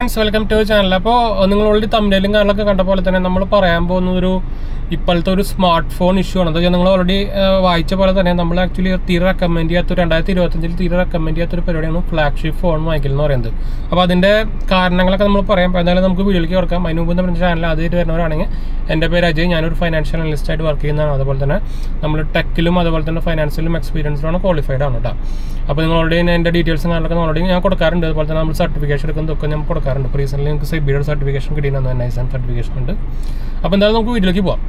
Welcome to channel. അപ്പോൾ നിങ്ങൾ already തമ്മിലും കാര്യങ്ങളൊക്കെ കണ്ട പോലെ തന്നെ നമ്മൾ പറയാൻ പോകുന്ന ഇപ്പോഴത്തെ ഒരു സ്മാർട്ട് ഫോൺ ഇഷ്യൂ ആണ്. എന്താ വെച്ചാൽ നിങ്ങൾ ഓൾറെഡി വായിച്ച പോലെ തന്നെ നമ്മൾ ആക്ച്വലി തീരെ റെക്കമെൻഡ് ചെയ്യാത്ത 2025 തീരെ റെക്കമെൻഡ് ചെയ്യാത്തൊരു പരിപാടിയാണ് ഫ്ലാഗ്ഷിപ്പ് ഫോൺ വാങ്ങിക്കൽ എന്ന് പറയുന്നത്. അപ്പോൾ അതിൻ്റെ കാരണങ്ങളൊക്കെ നമ്മൾ പറയാം. എന്തായാലും നമുക്ക് വീഡിയോയിലേക്ക് ഓർക്കാം. അതിന് മുമ്പ് നമ്മുടെ ചാനൽ ആദ്യമായിട്ട് വരുന്നവരാണെങ്കിൽ എൻ്റെ പേര് അജയ്, ഞാനൊരു ഫൈനാൻഷ്യൽ അനലിസ്റ്റായിട്ട് വർക്ക് ചെയ്യുന്നതാണ്. അതുപോലെ തന്നെ നമ്മൾ ടെക്കിലും അതുപോലെ തന്നെ ഫൈനാൻസിലും എക്സ്പീരിയൻസിലാണ് ക്വാളിഫൈഡ് ആണ് കേട്ടോ. അപ്പോൾ നിങ്ങൾ ഓൾറെഡി എൻ്റെ ഡീറ്റെയിൽസും കാര്യങ്ങളൊക്കെ ഓൾറെഡി ഞാൻ കൊടുക്കാറുണ്ട്. അതുപോലെ തന്നെ നമ്മൾ സർട്ടിഫിക്കേഷൻ എടുക്കുന്നതൊക്കെ ഞാൻ കൊടുക്കാറുണ്ട്. ഇപ്പോൾ റീസെൻ്റ്ലി നമുക്ക് സെബിയുടെ സർട്ടിഫിക്കേഷൻ കിട്ടിയിരുന്നു, NISM സർട്ടിഫിക്കേഷൻ ഉണ്ട്. അപ്പോൾ എന്തായാലും നമുക്ക് വീഡിയോയിലേക്ക് പോകാം.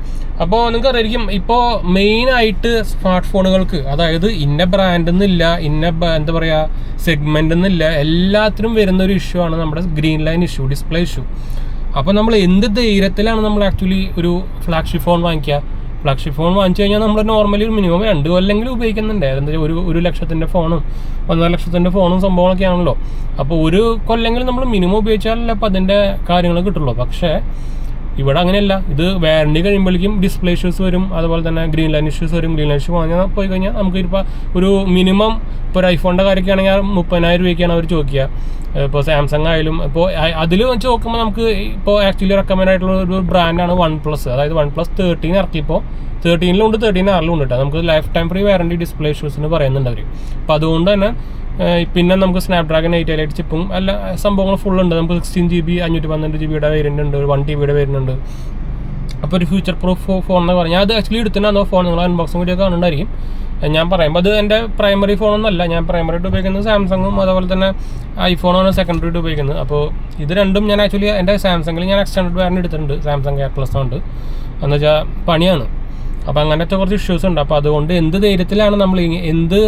അപ്പോൾ നിങ്ങൾക്ക് അറിയായിരിക്കും, ഇപ്പോൾ മെയിനായിട്ട് സ്മാർട്ട് ഫോണുകൾക്ക്, അതായത് ഇന്ന ബ്രാൻഡ് എന്നില്ല, എന്താ പറയുക സെഗ്മെൻ്റ് എന്നില്ല, എല്ലാത്തിനും വരുന്നൊരു ഇഷ്യൂ ആണ് നമ്മുടെ green line issue, display issue. അപ്പോൾ നമ്മൾ എന്ത് ധൈര്യത്തിലാണ് നമ്മൾ ആക്ച്വലി ഒരു ഫ്ലാഗ്ഷിപ്പ് ഫോൺ വാങ്ങിക്കുക? ഫ്ലാഗ്ഷിപ്പ് ഫോൺ വാങ്ങിച്ചു കഴിഞ്ഞാൽ നമ്മൾ നോർമലി ഒരു മിനിമം 2 കൊല്ലെങ്കിലും ഉപയോഗിക്കുന്നുണ്ട്. എന്താ ഒരു ലക്ഷത്തിൻ്റെ ഫോണും 1.5 ലക്ഷത്തിൻ്റെ ഫോണും സംഭവങ്ങളൊക്കെ ആണല്ലോ. അപ്പോൾ 1 കൊല്ലെങ്കിലും നമ്മൾ മിനിമം ഉപയോഗിച്ചാലല്ലേ അപ്പോൾ അതിൻ്റെ കാര്യങ്ങൾ കിട്ടുള്ളൂ. പക്ഷേ ഇവിടെ അങ്ങനെയല്ല. ഇത് വാറണ്ടി കഴിയുമ്പോഴേക്കും ഡിസ്പ്ലേ ഇഷ്യൂസ് വരും, അതുപോലെ തന്നെ ഗ്രീൻ ലൈൻ ഇഷ്യൂസ് വരും. ഗ്രീൻ ലൈൻ ഇഷ്യൂ വാങ്ങിയാൽ പോയി കഴിഞ്ഞാൽ നമുക്ക് ഇപ്പോൾ ഒരു മിനിമം ഇപ്പോൾ ഒരു ഐഫോണിൻ്റെ കാര്യമൊക്കെ ആണെങ്കിൽ 30,000 രൂപയ്ക്കാണ് അവർ ചോദിക്കുക. ഇപ്പോൾ സാംസങ് ആയാലും ഇപ്പോൾ അതിൽ വെച്ച് നോക്കുമ്പോൾ നമുക്ക് ഇപ്പോൾ ആക്ച്വലി റെക്കമെൻഡ് ആയിട്ടുള്ള ഒരു ബ്രാൻഡാണ് OnePlus. അതായത് OnePlus 13 ഇറക്കിയപ്പോൾ 13 ഉണ്ട്, 13R ഉണ്ട് കേട്ടോ. നമുക്ക് lifetime free warranty display ഇഷ്യൂസിന് പറയുന്നുണ്ട് അവർ. അപ്പോൾ അതുകൊണ്ട് തന്നെ പിന്നെ നമുക്ക് സ്നാപ്ഡ്രാഗൺ 888 ചിപ്പും എല്ലാ സംഭവങ്ങളും ഫുൾ ഉണ്ട്. നമുക്ക് 16GB 512 GB വേരിയൻ്റ് ഉണ്ട്, 1 TB വരുന്നുണ്ട്. അപ്പോൾ ഒരു ഫ്യൂച്ചർ പ്രൂഫ് ഫോൺ എന്ന് പറഞ്ഞാൽ അത് ആക്ച്വലി എടുത്തിട്ടുണ്ടോ ഫോൺ നിങ്ങൾ അൺബോക്സിംഗ് വീഡിയോ കാണുന്നുണ്ടായിരിക്കും. ഞാൻ പറയുമ്പോൾ അത് എൻ്റെ പ്രൈമറി ഫോണൊന്നുമല്ല. ഞാൻ പ്രൈമറിയായിട്ട് ഉപയോഗിക്കുന്നത് സാംസങ്ങും അതുപോലെ തന്നെ ഐഫോണാണ് സെക്കൻഡറി ആയിട്ട് ഉപയോഗിക്കുന്നത്. അപ്പോൾ ഇത് രണ്ടും ഞാൻ ആക്ച്വലി എൻ്റെ സാംസങ്ങിൽ ഞാൻ എക്സ്റ്റൻഡഡ് വാറണ്ടി എടുത്തിട്ടുണ്ട്. സാംസങ് A+ ഉണ്ട് എന്ന് വെച്ചാൽ പണിയാണ്. അപ്പോൾ അങ്ങനത്തെ കുറച്ച് ഇഷ്യൂസ് ഉണ്ട്. അപ്പോൾ അതുകൊണ്ട് എന്ത് ധൈര്യത്തിലാണ് നമ്മൾ എന്ത്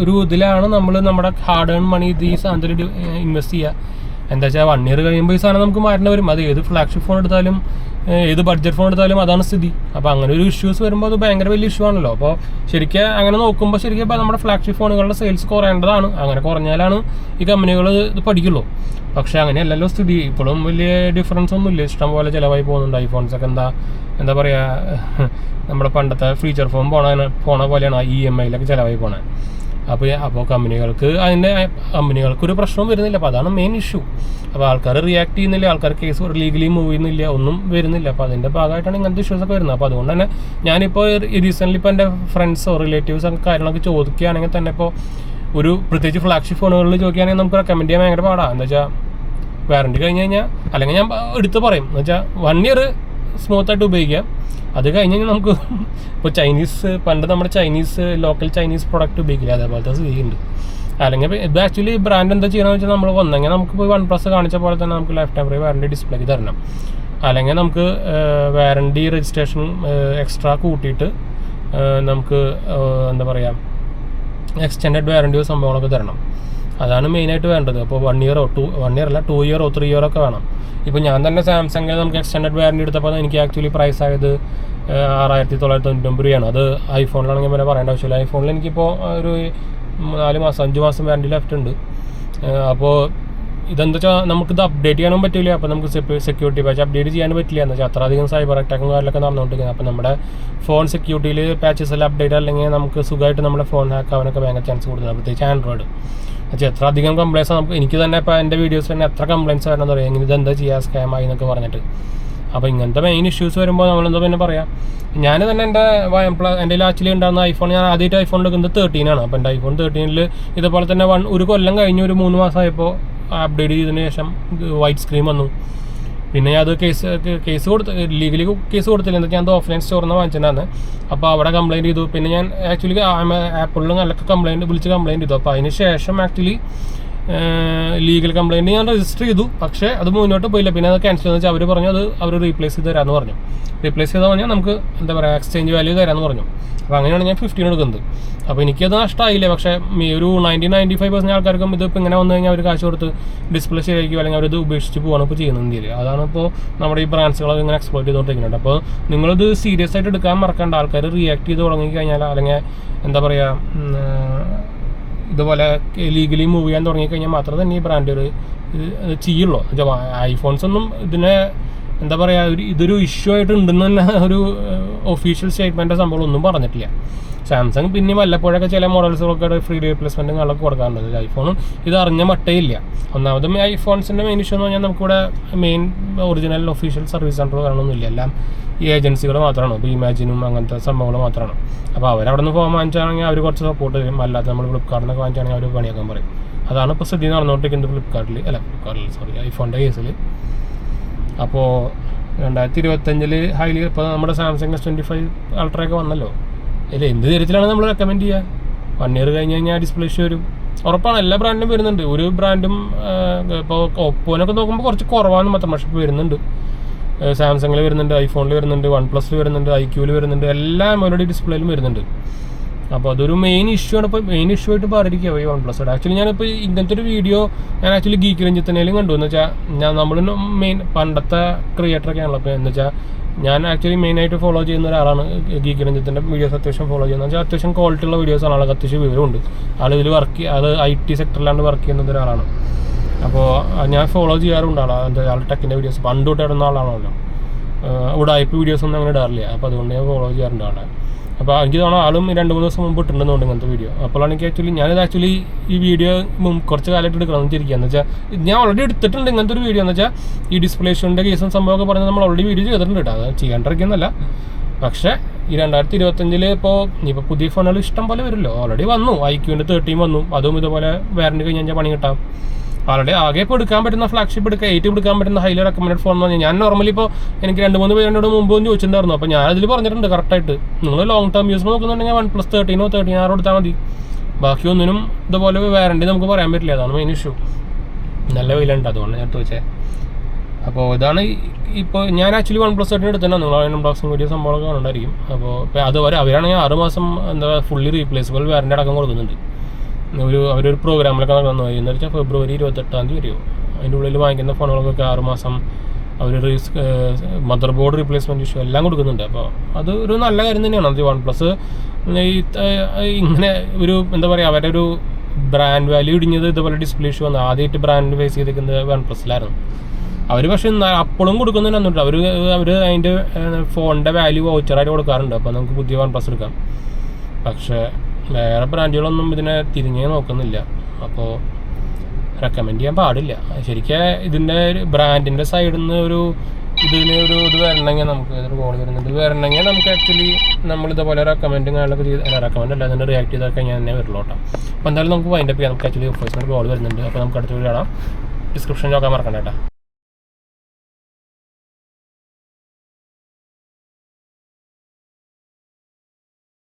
ഒരു ഇതിലാണ് നമ്മൾ നമ്മുടെ ഹാർഡ് ഏൺ മണി ഈ സാധനത്തിൽ ഇൻവെസ്റ്റ് ചെയ്യുക? എന്താ വെച്ചാൽ 1 ഇയർ കഴിയുമ്പോൾ ഈ സാധനം നമുക്ക് മാറ്റേണ്ടി വരും. അത് ഏത് ഫ്ലാഗ്ഷിപ്പ് ഫോൺ എടുത്താലും ഏത് ബഡ്ജറ്റ് ഫോൺ എടുത്താലും അതാണ് സ്ഥിതി. അപ്പോൾ അങ്ങനെ ഒരു ഇഷ്യൂസ് വരുമ്പോൾ അത് ഭയങ്കര വലിയ ഇഷ്യൂ ആണല്ലോ. അപ്പോൾ ശരിക്കും അങ്ങനെ നോക്കുമ്പോൾ ശരിക്കും ഇപ്പോൾ നമ്മുടെ ഫ്ലാഗ്ഷിപ്പ് ഫോണുകളുടെ സെയിൽസ് കുറയേണ്ടതാണ്. അങ്ങനെ കുറഞ്ഞാലാണ് ഈ കമ്പനികൾ ഇത് പഠിക്കുള്ളൂ. പക്ഷേ അങ്ങനെയല്ലല്ലോ സ്ഥിതി. ഇപ്പോഴും വലിയ ഡിഫറൻസ് ഒന്നുമില്ല. ഇഷ്ടം പോലെ ചിലവായി പോകുന്നുണ്ട്. ഐഫോൺസൊക്കെ എന്താ പറയുക, നമ്മുടെ പണ്ടത്തെ ഫീച്ചർ ഫോൺ പോണ പോലെയാണ് EMIയിലൊക്കെ ചിലവായി പോണേ. അപ്പോൾ കമ്പനികൾക്കൊരു പ്രശ്നവും വരുന്നില്ല. അപ്പോൾ അതാണ് മെയിൻ ഇഷ്യൂ. അപ്പോൾ ആൾക്കാർ റിയാക്ട് ചെയ്യുന്നില്ല, ആൾക്കാർ കേസ് ലീഗലി മൂവ് ചെയ്യുന്നില്ല, ഒന്നും വരുന്നില്ല. അപ്പോൾ അതിൻ്റെ ഭാഗമായിട്ടാണ് ഇങ്ങനത്തെ ഇഷ്യൂസൊക്കെ വരുന്നത്. അപ്പോൾ അതുകൊണ്ട് തന്നെ ഞാനിപ്പോൾ റീസെൻ്റ്ലി ഇപ്പോൾ എൻ്റെ ഫ്രണ്ട്സോ റിലേറ്റീവ്സോ ഒക്കെ കാര്യങ്ങളൊക്കെ ചോദിക്കുകയാണെങ്കിൽ തന്നെ ഇപ്പോൾ ഒരു പ്രത്യേകിച്ച് ഫ്ലാഗ്ഷിപ്പ് ഫോണുകളിൽ ചോദിക്കുകയാണെങ്കിൽ നമുക്ക് റെക്കമെൻഡ് ചെയ്യാൻ ഭയങ്കര പാടാണ്. എന്താ വെച്ചാൽ വാറണ്ടി കഴിഞ്ഞ് കഴിഞ്ഞാൽ, അല്ലെങ്കിൽ ഞാൻ എടുത്ത് പറയും എന്ന് വെച്ചാൽ 1 ഇയർ സ്മൂത്തായിട്ട് ഉപയോഗിക്കാം. അത് കഴിഞ്ഞ് കഴിഞ്ഞാൽ നമുക്ക് ഇപ്പോൾ പണ്ട് നമ്മുടെ ലോക്കൽ ചൈനീസ് പ്രൊഡക്റ്റ് ഉപയോഗിക്കില്ല, അതേപോലത്തെ സ്ഥിതിയുണ്ട്. അല്ലെങ്കിൽ ഇത് ആക്ച്വലി ബ്രാൻഡ് എന്താ ചെയ്യണമെന്ന് വെച്ചാൽ നമ്മൾ വന്നെങ്കിൽ നമുക്ക് പോയി OnePlus കാണിച്ച പോലെ തന്നെ നമുക്ക് ലൈഫ് ടൈം ഫ്രീ വാറണ്ടി ഡിസ്പ്ലേക്ക് തരണം. അല്ലെങ്കിൽ നമുക്ക് വാറണ്ടി രജിസ്ട്രേഷൻ എക്സ്ട്രാ കൂട്ടിയിട്ട് നമുക്ക് എന്താ പറയുക എക്സ്റ്റെൻഡഡ് വാറണ്ടിയോ സംഭവങ്ങളൊക്കെ തരണം. അതാണ് മെയിനായിട്ട് വേണ്ടത്. അപ്പോൾ 1 ഇയറോ 1 ഇയർ അല്ല 2 ഇയറോ 3 ഇയറോ ഒക്കെ വേണം. ഇപ്പോൾ ഞാൻ തന്നെ സാംസങ്ങിൽ നമുക്ക് എക്സ്റ്റെൻഡഡ് വാറണ്ടി എടുത്തപ്പോൾ എനിക്ക് ആക്ച്വലി പ്രൈസ് ആയത് 6,999 രൂപയാണ്. അത് ഐഫോണിലാണെങ്കിൽ പിന്നെ പറയേണ്ട ആവശ്യമില്ല. ഐഫോണിൽ എനിക്കിപ്പോൾ ഒരു 4 മാസം 5 മാസം വാറണ്ടി ലെഫ്റ്റ് ഉണ്ട്. അപ്പോൾ ഇതെന്താ വെച്ചാൽ നമുക്കിത് അപ്ഡേറ്റ് ചെയ്യാനും പറ്റില്ല. അപ്പോൾ നമുക്ക് സെക്യൂരിറ്റി പാച്ച് അപ്ഡേറ്റ് ചെയ്യാനും പറ്റില്ല. എന്ന് വെച്ചാൽ അത്രയധികം സൈബർ അറ്റാക്കും കാര്യങ്ങളൊക്കെ നടന്നുകൊണ്ടിരിക്കുന്നത്. അപ്പോൾ നമ്മുടെ ഫോൺ സെക്യൂരിറ്റിയിൽ പാച്ചസ് എല്ലാം അപ്ഡേറ്റ് അല്ലെങ്കിൽ നമുക്ക് സുഖമായിട്ട് നമ്മുടെ ഫോൺ ഹാക്ക് ആവാനൊക്കെ ഭയങ്കര ചാൻസ് കൂടുതലാണ്. പ്രത്യേകിച്ച് ആൻഡ്രോയിഡ് വെച്ചാൽ എത്ര അധികം കംപ്ലൈൻസ് നമുക്ക് എനിക്ക് തന്നെ ഇപ്പോൾ എൻ്റെ വീഡിയോസ് തന്നെ എത്ര കംപ്ലൈൻറ്റ്സ് വരണമെന്ന് പറയാം. ഇങ്ങനെ ഇതെന്താ ചെയ്യുക സ്കാമായി എന്നൊക്കെ പറഞ്ഞിട്ട്. അപ്പോൾ ഇങ്ങനത്തെ മെയിൻ ഇഷ്യൂസ് വരുമ്പോൾ നമ്മളെന്താ പിന്നെ പറയാം. ഞാൻ തന്നെ എൻ്റെ ആക്ച്വലി ഉണ്ടാകുന്ന ഐഫോൺ, ഞാൻ ആദ്യമായിട്ട് ഐഫോൺ എടുക്കുന്നത് 13 ആണ്. അപ്പോൾ എൻ്റെ ഐഫോൺ 13 ഇതുപോലെ തന്നെ 1 കൊല്ലം കഴിഞ്ഞ് ഒരു 3 മാസമായപ്പോൾ അപ്ഡേറ്റ് ചെയ്തതിന് ശേഷം വൈറ്റ് സ്ക്രീൻ വന്നു. പിന്നെ ഞാൻ അത് ലീഗലി കേസ് കൊടുത്തില്ല. എന്താ ഞാൻ അത് ഓഫ്ലൈൻ സ്റ്റോറിൽ നിന്ന് വാങ്ങിച്ചിട്ടുണ്ടായിരുന്നു. അപ്പോൾ അവിടെ കംപ്ലയിൻറ്റ് ചെയ്തു. പിന്നെ ഞാൻ ആക്ച്വലി ആപ്പിളിലും നല്ലൊക്കെ വിളിച്ച് കംപ്ലയിൻറ്റ് ചെയ്തു. അപ്പോൾ അതിന് ശേഷം ആക്ച്വലി ലീഗൽ കംപ്ലയിൻറ്റ് ഞാൻ രജിസ്റ്റർ ചെയ്തു. പക്ഷേ അത് മുന്നോട്ട് പോയില്ല. പിന്നെ അത് ക്യാൻസൽ ചെയ്തെന്ന് വെച്ചാൽ അവർ പറഞ്ഞു അവർ റീപ്ലേസ് ചെയ്ത് തരാമെന്ന് പറഞ്ഞു. റീപ്ലേസ് ചെയ്താൽ പറഞ്ഞാൽ നമുക്ക് എന്താ പറയുക എക്സ്ചേഞ്ച് വാല്യൂ തരാമെന്ന് പറഞ്ഞു. അപ്പോൾ അങ്ങനെയാണ് ഞാൻ 15 എടുക്കുന്നത്. അപ്പോൾ എനിക്കത് നഷ്ടമായില്ല. പക്ഷേ ഒരു 90-95% ആൾക്കാർക്കും ഇത് ഇപ്പോൾ ഇങ്ങനെ വന്നു കഴിഞ്ഞാൽ അവർ കാശ് കൊടുത്ത് ഡിസ്പ്ലേ ശരിയായിരിക്കും, അല്ലെങ്കിൽ അവരത് ഉപേക്ഷിച്ച് പോകാണ് ഇപ്പോൾ ചെയ്യുന്നത് ഇന്ത്യയിൽ. അതാണ് ഇപ്പോൾ നമ്മുടെ ഈ ബ്രാൻഡ്സുകളൊക്കെ ഇങ്ങനെ എക്സ്പ്ലോയിറ്റ് ചെയ്തുകൊണ്ടിരിക്കുന്നുണ്ട്. അപ്പോൾ നിങ്ങളിത് സീരിയസ് ആയിട്ട് എടുക്കാൻ മറക്കേണ്ട. ആൾക്കാർ റിയാക്ട് ചെയ്ത് തുടങ്ങിക്കഴിഞ്ഞാൽ, അല്ലെങ്കിൽ എന്താ പറയുക ഇതുപോലെ ലീഗലി മൂവ് ചെയ്യാൻ തുടങ്ങിക്കഴിഞ്ഞാൽ മാത്രമേ തന്നെ ഈ ബ്രാൻഡുകൾ ചെയ്യുള്ളൂ. ഐഫോൺസ് ഒന്നും ഇതിനെ എന്താ പറയുക ഇതൊരു ഇഷ്യൂ ആയിട്ട് ഉണ്ടെന്ന് തന്നെ ഒരു ഒഫീഷ്യൽ സ്റ്റേറ്റ്മെൻറ്റ് സംഭവം ഒന്നും പറഞ്ഞിട്ടില്ല. സാംസങ് പിന്നെ വല്ലപ്പോഴൊക്കെ ചില മോഡൽസുകളൊക്കെ ഫ്രീ റീപ്ലേസ്മെൻറ്റും കാര്യങ്ങളൊക്കെ കൊടുക്കാറുണ്ട്. ഐഫോണും ഇത് അറിഞ്ഞ മട്ടയില്ല. ഒന്നാമതും ഐഫോൺസിൻ്റെ മെയിൻ ഇഷ്യൂ എന്ന് പറഞ്ഞാൽ നമുക്കിവിടെ main original official service centre കാണുന്നില്ല. എല്ലാം ഈ ഏജൻസികൾ മാത്രമാണ്. ഇപ്പോൾ ഇമാജിനും അങ്ങനത്തെ സംഭവങ്ങൾ മാത്രമാണ്. അപ്പോൾ അവരവിടെ നിന്ന് ഫോൺ വാങ്ങിച്ചാണെങ്കിൽ അവർ കുറച്ച് സപ്പോർട്ട് തരും. അല്ലാതെ നമ്മൾ ഫ്ലിപ്കാർട്ടിനൊക്കെ വാങ്ങിച്ചാണെങ്കിൽ അവർ പണിയാക്കാൻ പറയും. അതാണ് ഇപ്പോൾ സ്ഥിതി നടന്നുകൊണ്ടിരിക്കുന്നത് ഐഫോണിൻ്റെ കേസിൽ. അപ്പോൾ 2025 ഹൈലി ഇപ്പോൾ നമ്മുടെ സാംസങ് S25 അൾട്രയൊക്കെ വന്നല്ലോ. അല്ലേ, എന്ത് തരത്തിലാണ് നമ്മൾ റെക്കമെൻഡ് ചെയ്യുക? 1 ഇയർ കഴിഞ്ഞ് കഴിഞ്ഞാൽ ഡിസ്പ്ലേ ഇഷ്യൂ വരും ഉറപ്പാണ്. എല്ലാ ബ്രാൻഡും വരുന്നുണ്ട്. ഒരു ബ്രാൻഡും ഇപ്പോൾ ഒപ്പോനൊക്കെ നോക്കുമ്പോൾ കുറച്ച് കുറവാണെന്ന് മാത്രം, പക്ഷേ ഇപ്പോൾ വരുന്നുണ്ട്. സാംസങ്ങിൽ വരുന്നുണ്ട്, ഐഫോണിൽ വരുന്നുണ്ട്, OnePlusൽ വരുന്നുണ്ട്, IQവിൽ വരുന്നുണ്ട്, എല്ലാ AMOLED ഡിസ്പ്ലേയിലും വരുന്നുണ്ട്. അപ്പോൾ അതൊരു മെയിൻ ഇഷ്യൂ ആണ്. ഇപ്പോൾ മെയിൻ ഇഷ്യൂ ആയിട്ട് പറഞ്ഞിരിക്കുക ഈ OnePlus. ആക്ച്വലി ഞാനിപ്പോൾ ഇങ്ങനത്തെ ഒരു വീഡിയോ ഞാൻ ആക്ച്വലി ഗീക്ക് രഞ്ജിത്തിനേലും കണ്ടു. എന്ന് വെച്ചാൽ നമ്മൾ മെയിൻ പണ്ടത്തെ ക്രിയേറ്ററൊക്കെ ആണല്ലോ. അപ്പോൾ എന്ന് വെച്ചാൽ ഞാൻ ആക്ച്വലി മെയിനായിട്ട് ഫോളോ ചെയ്യുന്ന ഒരാളാണ് ഗീക്ക് രഞ്ജിത്തിൻ്റെ വീഡിയോസ്. അത്യാവശ്യം ഫോളോ ചെയ്യുന്നത് വെച്ചാൽ അത്യാവശ്യം ക്വാളിറ്റി ഉള്ള വീഡിയോസാണ്. ആൾക്ക് അത്യാവശ്യം വിവരമുണ്ട്. ഇതിൽ IT സെക്ടറിലാണ് വർക്ക് ചെയ്യുന്നത് ഒരാളാണ്. അപ്പോൾ ഞാൻ ഫോളോ ചെയ്യാറുണ്ട് ആൾ ടെക്കിൻ്റെ വീഡിയോസ്. പണ്ട് തൊട്ട് ഇടുന്ന ആളാണല്ലോ. ഉടായ്പ വീഡിയോസൊന്നും അങ്ങനെ ഇടാറില്ല. അപ്പോൾ അതുകൊണ്ട് ഞാൻ ഫോളോ ചെയ്യാറുണ്ട് ആളെ. അപ്പോൾ എനിക്ക് തോന്നുന്നു ആളും 2-3 ദിവസം മുമ്പ് ഇട്ടിട്ടുണ്ടെന്നുണ്ട് ഇങ്ങനത്തെ വീഡിയോ. അപ്പോഴാണ് എനിക്ക് ഞാനിത് ആക്ച്വലി ഈ വീഡിയോ കുറച്ച് കാലമായിട്ട് എടുക്കണമെന്ന് വിചാരിക്കുക. എന്ന് വെച്ചാൽ ഞാൻ ഓൾറെഡി എടുത്തിട്ടുണ്ട് ഇങ്ങനത്തെ ഒരു വീഡിയോ. എന്ന് വെച്ചാൽ ഈ ഡിസ്പ്ലേ ഇഷ്യൂൻ്റെ കേസും സംഭവമൊക്കെ പറഞ്ഞ് നമ്മൾ ഓൾറെഡി വീഡിയോ ചെയ്തിട്ടുണ്ട് കേട്ടോ. അത് ചെയ്യാണ്ടിരിക്കുന്നല്ല. പക്ഷേ ഈ 2025 ഇപ്പോൾ പുതിയ ഫോണുകൾ ഇഷ്ടം പോലെ വരുമല്ലോ. ഓൾറെഡി വന്നു. IQൻ്റെ 13 വന്നു. അതും ഇതുപോലെ വാറണ്ടി കഴിഞ്ഞാൽ പണി കിട്ടാം. ആൾറെഡി ആകെ ഇപ്പോൾ എടുക്കാൻ പറ്റുന്ന ഫ്ലാഗ്ഷിപ്പ് 8 എടുക്കാൻ പറ്റുന്ന ഹൈലി റെക്കമെൻഡഡ് ഫോൺ എന്ന് പറഞ്ഞാൽ ഞാൻ നോർമലി ഇപ്പോൾ എനിക്ക് 2-3 പേരോട് മുമ്പ് ചോദിച്ചിട്ടുണ്ടായിരുന്നു. അപ്പോൾ ഞാനതിൽ പറഞ്ഞിട്ടുണ്ട് കറക്റ്റായിട്ട്. നിങ്ങൾ ലോങ് ടേം യൂസ് നോക്കുന്നുണ്ടെങ്കിൽ OnePlus 13 13R എടുത്താൽ മതി. ബാക്കി ഒന്നിനും ഇതുപോലെ വാറണ്ടി നമുക്ക് പറയാൻ പറ്റില്ല. അതാണ് മെയിൻ ഇഷ്യൂ. നല്ല വിലയുണ്ട്, അതുകൊണ്ട് ഞാൻ ചോദിച്ചത്. അപ്പോൾ ഇതാണ് ഇപ്പോൾ ഞാൻ ആക്ച്വലി OnePlus 13 എടുത്തിട്ടുണ്ട്. നിങ്ങൾ അൺബോക്സിങ് വീഡിയോ സംഭവമൊക്കെ കാണുന്നുണ്ടായിരിക്കും. അപ്പോൾ അതുവരെ അവരാണെങ്കിൽ 6 മാസം ഫുള്ളി റീപ്ലേസബിൾ വാറണ്ടി അടക്കം കൊടുക്കുന്നുണ്ട്. അവരൊരു പ്രോഗ്രാമിലൊക്കെ നടന്നു. എന്ന് വെച്ചാൽ ഫെബ്രുവരി 28 വരെയോ അതിൻ്റെ ഉള്ളിൽ വാങ്ങിക്കുന്ന ഫോണുകൾക്കൊക്കെ 6 മാസം അവർ മദർ ബോർഡ് റീപ്ലേസ്മെൻറ്റ് ഇഷ്യൂ എല്ലാം കൊടുക്കുന്നുണ്ട്. അപ്പോൾ അത് ഒരു നല്ല കാര്യം തന്നെയാണ്. അത് OnePlus ഇങ്ങനെ ഒരു എന്താ പറയുക, അവരുടെ ഒരു ബ്രാൻഡ് വാല്യൂ ഇടിഞ്ഞത് ഇതുപോലെ ഡിസ്പ്ലേ ഇഷ്യൂ വന്നു. ആദ്യമായിട്ട് ബ്രാൻഡ് ഫേസ് ചെയ്തിരിക്കുന്നത് OnePlusലായിരുന്നു. അവർ പക്ഷേ അപ്പോഴും കൊടുക്കുന്നുണ്ട്. അവർ അതിൻ്റെ ഫോണിൻ്റെ വാല്യൂ വൗച്ചറായിട്ട് കൊടുക്കാറുണ്ട്. അപ്പോൾ നമുക്ക് പുതിയ OnePlus എടുക്കാം. പക്ഷേ വേറെ ബ്രാൻഡുകളൊന്നും ഇതിനെ തിരിഞ്ഞേ നോക്കുന്നില്ല. അപ്പോൾ റെക്കമെൻഡ് ചെയ്യാൻ പാടില്ല. ശരിക്കും ഇതിൻ്റെ ബ്രാൻഡിൻ്റെ സൈഡിൽ നിന്ന് ഇത് വരണമെങ്കിൽ നമുക്ക് ഇതൊരു കോൾ വരുന്നുണ്ട്. ഇത് വരണമെങ്കിൽ നമുക്ക് ആക്ച്വലി നമ്മളിതുപോലെ റെക്കമെൻഡും കാര്യങ്ങളൊക്കെ റെക്കമെൻഡ് അല്ല, അതിൻ്റെ റിയാക്ട് ചെയ്താൽ കഴിഞ്ഞാൽ തന്നെ വരുള്ളൂ കേട്ടോ. അപ്പോൾ എന്തായാലും നമുക്ക് വൈൻഡപ്പ് ചെയ്യാം. നമുക്ക് ആക്ച്വലി ഫസ്റ്റ് കോൾ വരുന്നുണ്ട്. അപ്പോൾ നമുക്ക് അടുത്ത വീഡിയോ കാണാം. ഡിസ്ക്രിപ്ഷൻ നോക്കാൻ മറക്കണ്ട കേട്ടോ.